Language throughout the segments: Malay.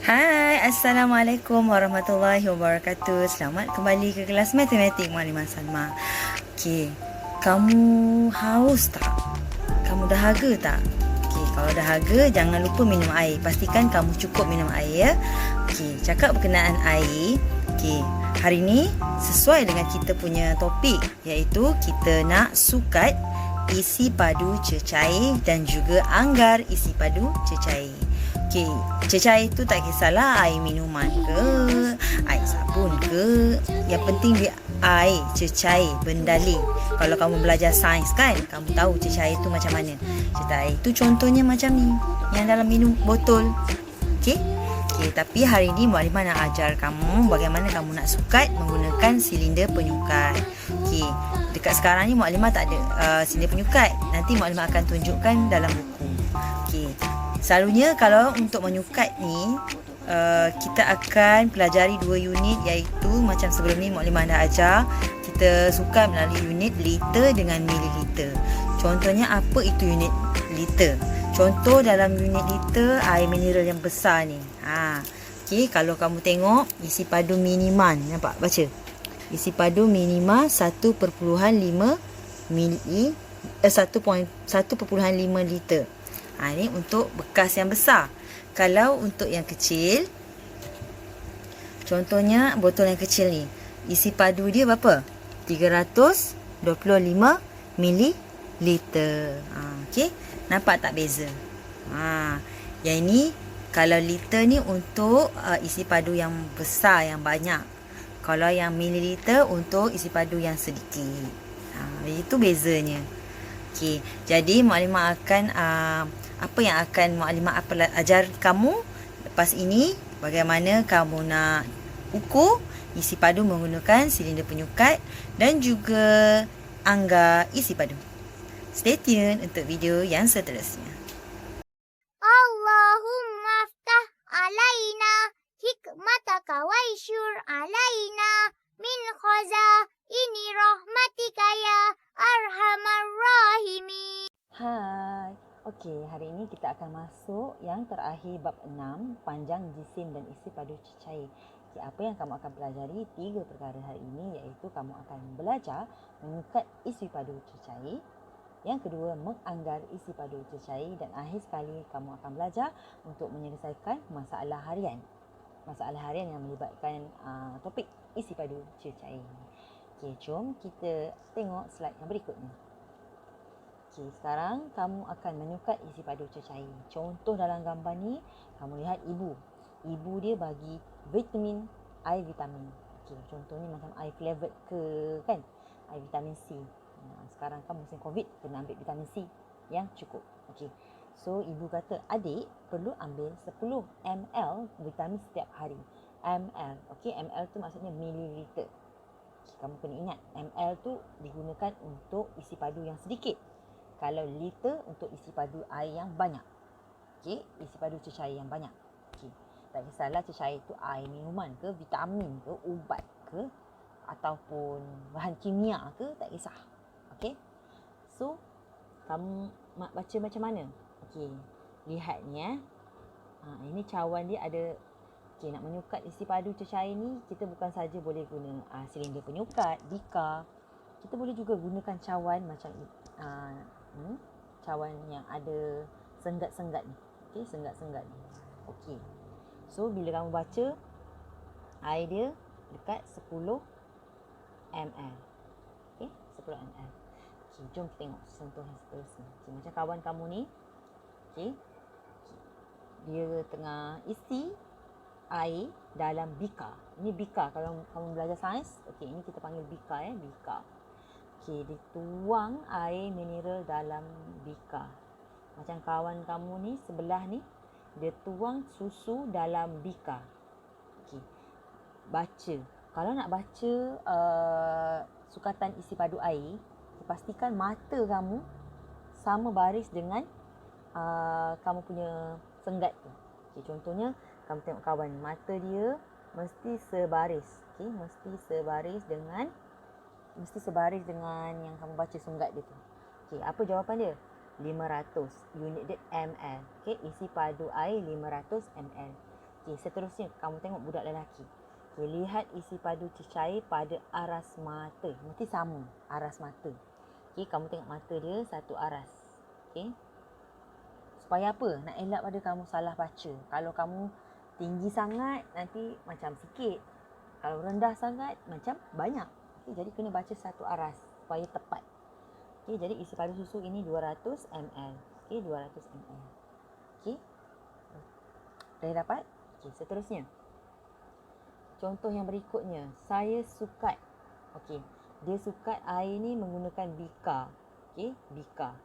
Hai, Assalamualaikum warahmatullahi wabarakatuh. Selamat kembali ke kelas matematik Muallimah Salma. Okey, kamu haus tak? Kamu dahaga tak? Okey, kalau dahaga jangan lupa minum air. Pastikan kamu cukup minum air ya. Okey, cakap berkenaan air. Okey, hari ni sesuai dengan kita punya topik iaitu kita nak sukat isi padu cecair dan juga anggar isi padu cecair. Okey, cecair tu tak kisahlah air minuman ke, air sabun ke. Yang penting dia air, cecair, bendalih. Kalau kamu belajar sains kan, kamu tahu cecair tu macam mana. Cecair tu contohnya macam ni, yang dalam minum botol. Okey? Okey, tapi hari ni Muallimah nak ajar kamu bagaimana kamu nak sukat menggunakan silinder penyukat. Okey, dekat sekarang ni Muallimah tak ada silinder penyukat. Nanti Muallimah akan tunjukkan dalam buku. Okey. Selalunya kalau untuk menyukat ni kita akan pelajari 2 unit iaitu macam sebelum ni Muallimah dah ajar kita sukat melalui unit liter dengan mililiter. Contohnya apa itu unit liter? Contoh dalam unit liter air mineral yang besar ni. Okey, kalau kamu tengok isi padu miniman, nampak baca. Isi padu minima 1.5 mili 1.5 liter. Ini untuk bekas yang besar. Kalau untuk yang kecil, contohnya botol yang kecil ni, isi padu dia berapa? 325 mililiter. Okey, nampak tak beza? Yang ini kalau liter ni untuk isi padu yang besar, yang banyak. Kalau yang mililiter untuk isi padu yang sedikit. Itu bezanya. Okey, jadi Muallimah akan apa yang akan Muallimah ajar kamu lepas ini, bagaimana kamu nak ukur isi padu menggunakan silinder penyukat dan juga anggar isi padu. Stay tune untuk video yang seterusnya. Allahumma aftah alaina hikmataka waishur alaina min khazaini rahmatika ya arhamar rahimin. Hai. Okey, hari ini kita akan masuk yang terakhir bab 6, panjang jisim dan isi padu cecair. Okay, apa yang kamu akan pelajari 3 perkara hari ini iaitu kamu akan belajar menyukat isi padu cecair. Yang kedua, menganggar isi padu cecair dan akhir sekali kamu akan belajar untuk menyelesaikan masalah harian. Masalah harian yang melibatkan topik isi padu cecair. Okey, jom kita tengok slide yang berikutnya. Okey, sekarang kamu akan menyukat isi padu cecair. Contoh dalam gambar ni, kamu lihat ibu. Ibu dia bagi vitamin, air vitamin. Okey, contohnya macam air flavored ke kan? Air vitamin C. Sekarang kan musim COVID, kena ambil vitamin C yang cukup. Okey. So, ibu kata adik perlu ambil 10 ml vitamin setiap hari. ml. Okey, ml tu maksudnya mililiter. Okay, kamu kena ingat, ml tu digunakan untuk isi padu yang sedikit. Kalau liter untuk isi padu air yang banyak. Okey, isi padu cecair yang banyak. Okey. Tak kisahlah cecair itu air minuman ke, vitamin ke, ubat ke, ataupun bahan kimia ke, tak kisah. Okey. So, kamu baca macam mana? Okey, lihat ni ini cawan dia ada. Okey, nak menyukat isi padu cecair ni, kita bukan saja boleh guna silinder penyukat, bika. Kita boleh juga gunakan cawan macam cawan yang ada senggat-senggat ni. Okey, senggat-senggat ni. Okey. So, bila kamu baca, air dia dekat 10 ml. Okey, 10 ml. Okey, jom kita tengok contoh yang seterusnya. Okay, macam kawan kamu ni. Okey. Dia tengah isi air dalam bika. Ini bika kalau kamu belajar sains. Okey, ini kita panggil bika bika. Okey, dituang air mineral dalam bika. Macam kawan kamu ni sebelah ni, dia tuang susu dalam bika. Okey. Baca. Kalau nak baca sukatan isi padu air, pastikan mata kamu sama baris dengan kamu punya senggat tu. Okey, contohnya kamu tengok kawan, mata dia mesti sebaris. Okey, mesti sebaris dengan yang kamu baca senggat dia tu. Okey, apa jawapan dia? 500. Unit dia ml. Okey, isi padu air 500 ml. Okey, seterusnya kamu tengok budak lelaki. Okey, lihat isi padu cecair pada aras mata. Mesti sama aras mata. Okey, kamu tengok mata dia satu aras. Okey. Supaya apa? Nak elak pada kamu salah baca. Kalau kamu tinggi sangat, nanti macam sikit. Kalau rendah sangat, macam banyak. Okay, jadi kena baca satu aras supaya tepat. Okay, jadi isi padu susu ini 200 ml. Okay, 200 ml. Okay. Dah dapat? Okay, seterusnya. Contoh yang berikutnya. Saya sukat. Okay. Dia sukat air ni menggunakan bika. Okay, bika.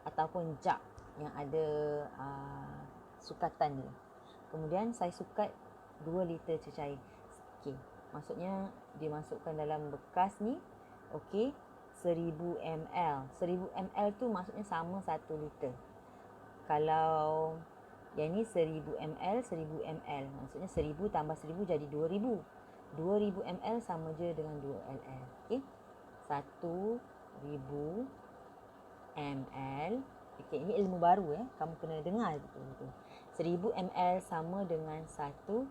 Ataupun jug yang ada sukatan dia. Kemudian saya sukat 2 liter cecair. Okey, maksudnya dia masukkan dalam bekas ni. Okey, 1000 ml. 1000 ml tu maksudnya sama 1 liter. Kalau yang ni 1000 ml, 1000 ml. Maksudnya 1000 tambah 1000 jadi 2000. 2000 ml sama je dengan 2 ml. Okey. 1000 ml. Okey, ini ilmu baru kamu kena dengar betul-betul. 1000 ml sama dengan 1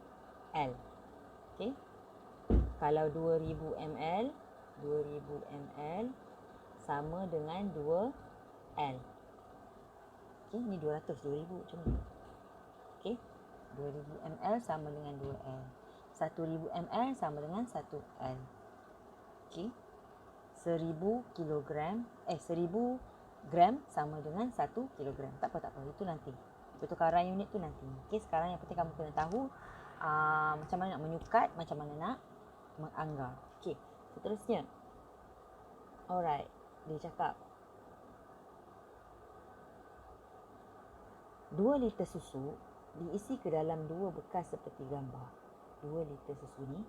L. Okey. Kalau 2000 ml, 2000 ml sama dengan 2 L. Okey, ni 200, 2000 macam ni. Okey. 2000 ml sama dengan 2 L. 1000 ml sama dengan 1 L. Okey. 1000 kilogram 1000 gram sama dengan 1 kilogram. Tak apa. Itu nanti. Pertukaran unit tu nanti. Okey, sekarang yang penting kamu kena tahu macam mana nak menyukat, macam mana nak menganggar. Okey, seterusnya. Alright, dia cakap 2 liter susu diisi ke dalam 2 bekas seperti gambar. 2 liter susu ni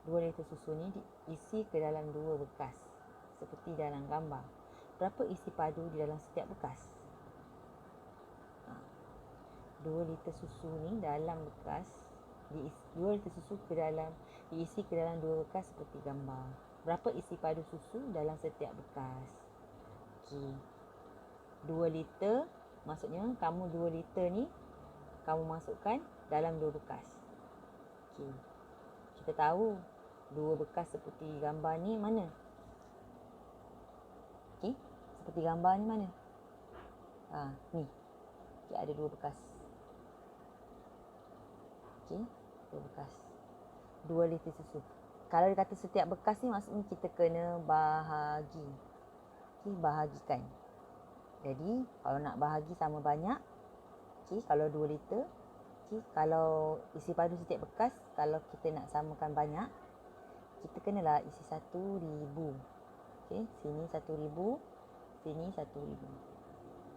2 liter susu ni diisi ke dalam 2 bekas seperti dalam gambar. Berapa isi padu di dalam setiap bekas? 2 liter susu ni dalam bekas 2 liter susu diisi ke dalam 2 bekas seperti gambar. Berapa isi padu susu dalam setiap bekas? Okey. 2 liter maksudnya kamu 2 liter ni kamu masukkan dalam 2 bekas. Okey. Kita tahu 2 bekas seperti gambar ni mana? Okey. Seperti gambar ni mana? Ni. Okey, ada 2 bekas. Okey, 2 bekas. 2 liter susu. Kalau dia kata setiap bekas ni maksudnya kita kena bahagi. Okey, bahagikan. Jadi, kalau nak bahagi sama banyak, okey, kalau 2 liter, okey, kalau isi padu setiap bekas, kalau kita nak samakan banyak, kita kenalah isi 1000. Okey, sini 1000, sini 1000.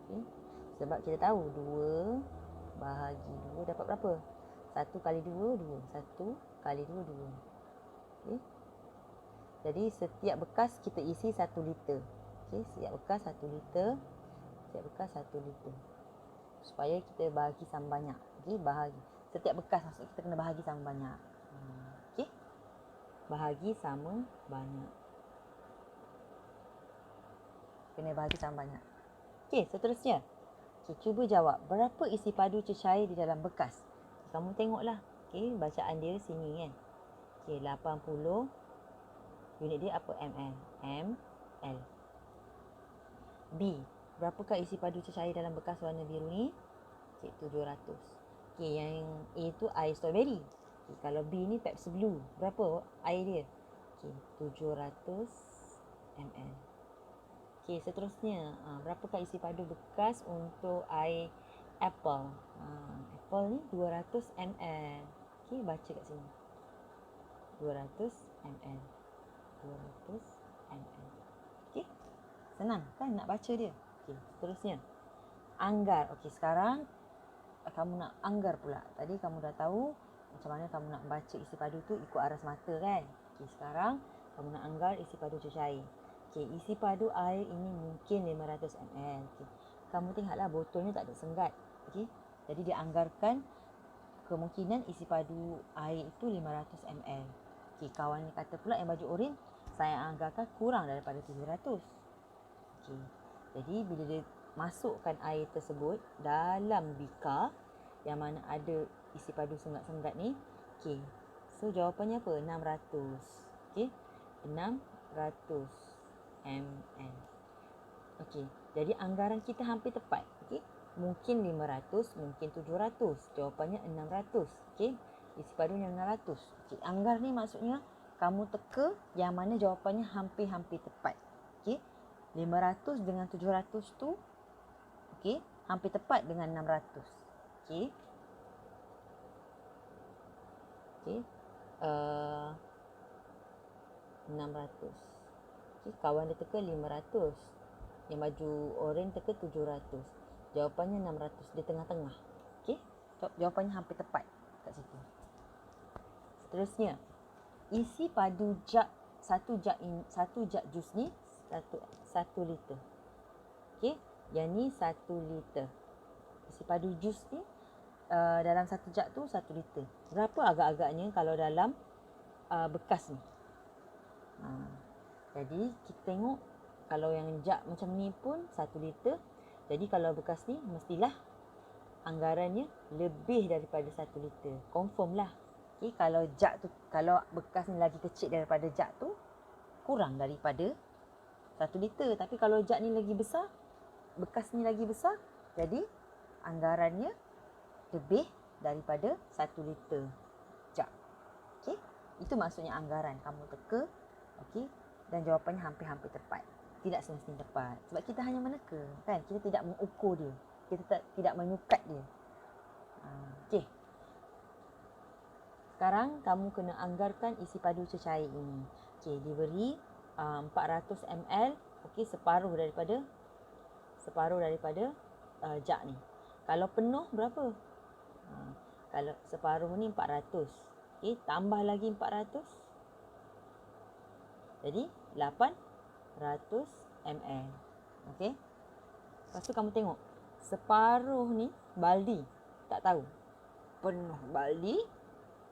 Okey. Sebab kita tahu 2 bahagi 2 dapat berapa? 1 kali 2, 2. 1 kali 2, 2. Okey. Jadi setiap bekas kita isi 1 liter. Okey, setiap bekas 1 liter. Setiap bekas 1 liter. Supaya kita bahagi sama banyak. Okey, bahagi. Setiap bekas maksudnya kita kena bahagi sama banyak. Okey. Bahagi sama banyak. Kena bahagi sama banyak. Okey, seterusnya. Okey, cuba jawab. Berapa isi padu cecair di dalam bekas? Kamu tengoklah. Okey, bacaan dia sini kan. Okey, 80. Unit dia apa? ml. ml. B. Berapakah isi padu cecair dalam bekas warna biru ni? Okey, 700. Okey, yang A tu air strawberry. Okey, kalau B ni Pepsi Blue. Berapa air dia? Okey, 700 ml. Okey, seterusnya. Berapakah isi padu bekas untuk air apple? Apple ni 200 ml. Okey, baca kat sini. 200 ml. 200 ml. Okey. Senang kan nak baca dia? Okey, seterusnya. Anggar. Okey, sekarang kamu nak anggar pula. Tadi kamu dah tahu macam mana kamu nak baca isi padu tu ikut aras mata kan? Okey, sekarang kamu nak anggar isi padu cecair. Okey, isi padu air ini mungkin 500 ml. Okey. Kamu tengoklah botolnya tak ada senggat. Okey. Jadi dia anggarkan kemungkinan isi padu air itu 500 ml. Okey, kawan ni kata pula yang baju oren saya anggarkan kurang daripada 700. Okey. Jadi bila dia masukkan air tersebut dalam bika, yang mana ada isi padu sengat-sengat ni. Okey. So jawapannya apa? 600. Okey. 600 ml. Okey. Jadi anggaran kita hampir tepat. Okey. Mungkin 500, mungkin 700. Jawapannya 600. Okey. Isi padunya 600. Okey. Anggar ni maksudnya kamu teka yang mana jawapannya hampir-hampir tepat. Okey. 500 dengan 700 tu okey, hampir tepat dengan 600. Okey. Okey. 600. Okey, kawan dia teka 500. Yang baju oren teka 700. Jawapannya 600, di tengah-tengah. Okey. Jawapannya hampir tepat kat situ. Seterusnya, isi padu satu jak jus ni 1 liter. Okey, yang ni 1 liter. Isi padu jus ni dalam satu jak tu 1 liter. Berapa agak-agaknya kalau dalam bekas ni? Jadi kita tengok kalau yang jak macam ni pun 1 liter. Jadi kalau bekas ni mestilah anggarannya lebih daripada 1 liter. Confirm lah. Okay, kalau jak tu, kalau bekas ni lagi kecil daripada jak tu, kurang daripada 1 liter. Tapi kalau jak ni lagi besar, bekas ni lagi besar, jadi anggarannya lebih daripada 1 liter jak. Okey, itu maksudnya anggaran. Kamu teka, okey, dan jawapannya hampir-hampir tepat. Tidak semestinya tepat. Sebab kita hanya meneka, kan? Kita tidak mengukur dia. Kita tidak menyukat dia. Okey. Sekarang kamu kena anggarkan isi padu cecair ini. Okey, diberi 400 ml, okey, separuh daripada jak ni. Kalau penuh berapa? Kalau separuh ni 400. Okey, tambah lagi 400. Jadi 800 ml. Okey. Lepas tu kamu tengok separuh ni baldi, tak tahu. Penuh baldi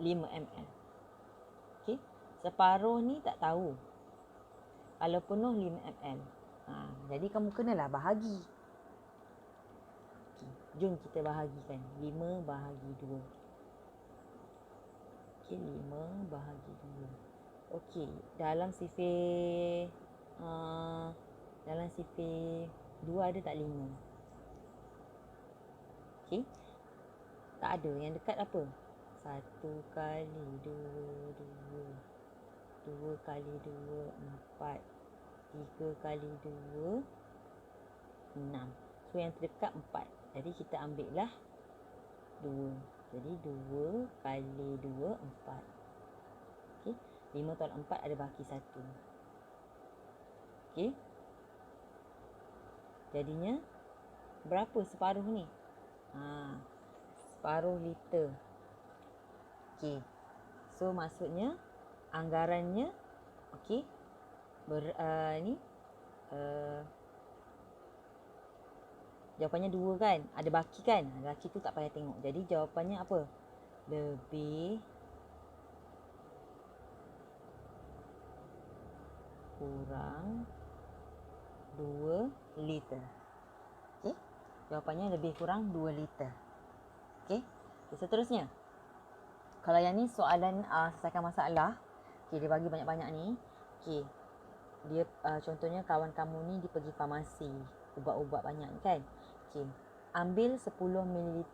5 ml. Okey. Separuh ni tak tahu. Kalau penuh 5 ml. Jadi kamu kenalah bahagi. Okay. Jom kita bahagikan. 5 bahagi 2. Okey, 5 bahagi 2. Okey, dalam sifir 2 ada tak 5? Okey. Tak ada. Yang dekat apa? 1 kali 2, 2 kali 2, 4, 3 kali 2, 6. So yang terdekat 4. Jadi kita ambil lah 2. Jadi 2 kali 2, 4. Okey. 5 tolak 4 ada baki 1. Okey. Jadinya berapa separuh ni? Separuh liter. Okey. So maksudnya anggarannya okey jawapannya 2 kan? Ada baki kan? Baki tu tak payah tengok. Jadi jawapannya apa? Lebih kurang 2 liter. Okey? Jawapannya lebih kurang 2 liter. Okey? Seterusnya, kalau yang ni soalan selesaikan masalah, okey, dia bagi banyak-banyak ni. Okey. Dia contohnya kawan kamu ni dia pergi farmasi, ubat-ubat banyak kan. Okey. Ambil 10 ml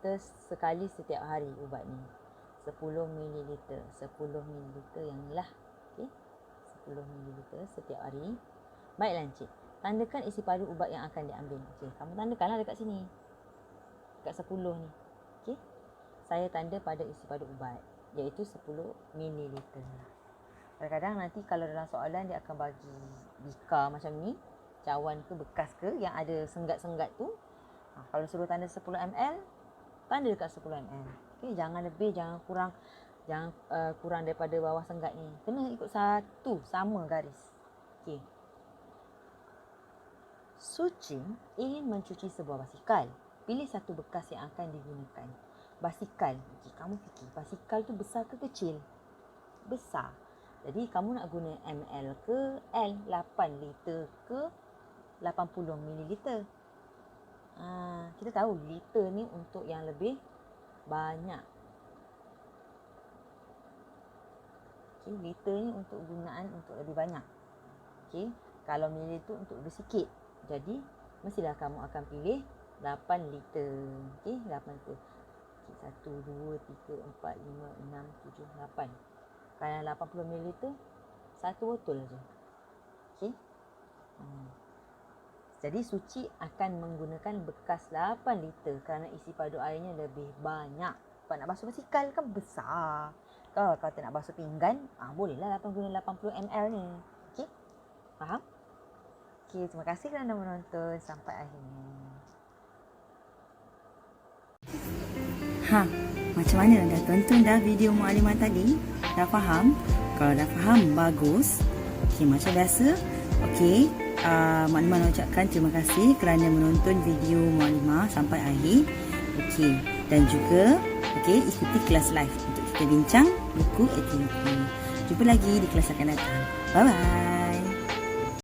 sekali setiap hari ubat ni. 10 ml, 10 ml yang ni lah. Okey. 10 ml setiap hari. Baiklah encik. Tandakan isi padu ubat yang akan diambil. Okey, kamu tandakanlah dekat sini. Dekat 10 ni. Okey. Saya tanda pada isi padu ubat, iaitu 10 ml. Kadang-kadang nanti kalau dalam soalan dia akan bagi bika macam ni, cawan ke bekas ke yang ada senggat-senggat tu. Kalau suruh tanda 10 ml, tanda dekat 10 ml. Okey, jangan lebih, jangan kurang. Jangan kurang daripada bawah senggat ni. Kena ikut satu, sama garis. Okey. Suci ingin mencuci sebuah basikal. Pilih satu bekas yang akan digunakan. Basikal. Okay, kamu fikir, basikal tu besar ke kecil? Besar. Jadi kamu nak guna ml ke L? 8 liter ke 80 ml? Kita tahu liter ni untuk yang lebih banyak. Okey, liter ni untuk gunaan untuk lebih banyak. Okey, kalau mililiter untuk lebih sikit. Jadi, mestilah kamu akan pilih 8 liter. Okey, 8 liter. Okay, 1, 2, 3, 4, 5, 6, 7, 8. Kalau 80 mililiter, 1 botol saja. Okey. Jadi suci akan menggunakan bekas 8 liter kerana isi padu airnya lebih banyak. Kalau nak basuh basikal kan besar. Kalau tak nak basuh pinggan, bolehlah guna 80 ml ni. Okey? Faham? Okey, terima kasih kerana menonton sampai akhirnya. Macam mana? Dah tonton dah video Muallimah tadi? Dah faham? Kalau dah faham, bagus. Okey, macam biasa. Okey, Muallimah nak ucapkan terima kasih kerana menonton video Muallimah sampai akhir. Okey, dan juga ikuti kelas live untuk kita bincang buku aktiviti. Jumpa lagi di kelas akan datang. Bye-bye.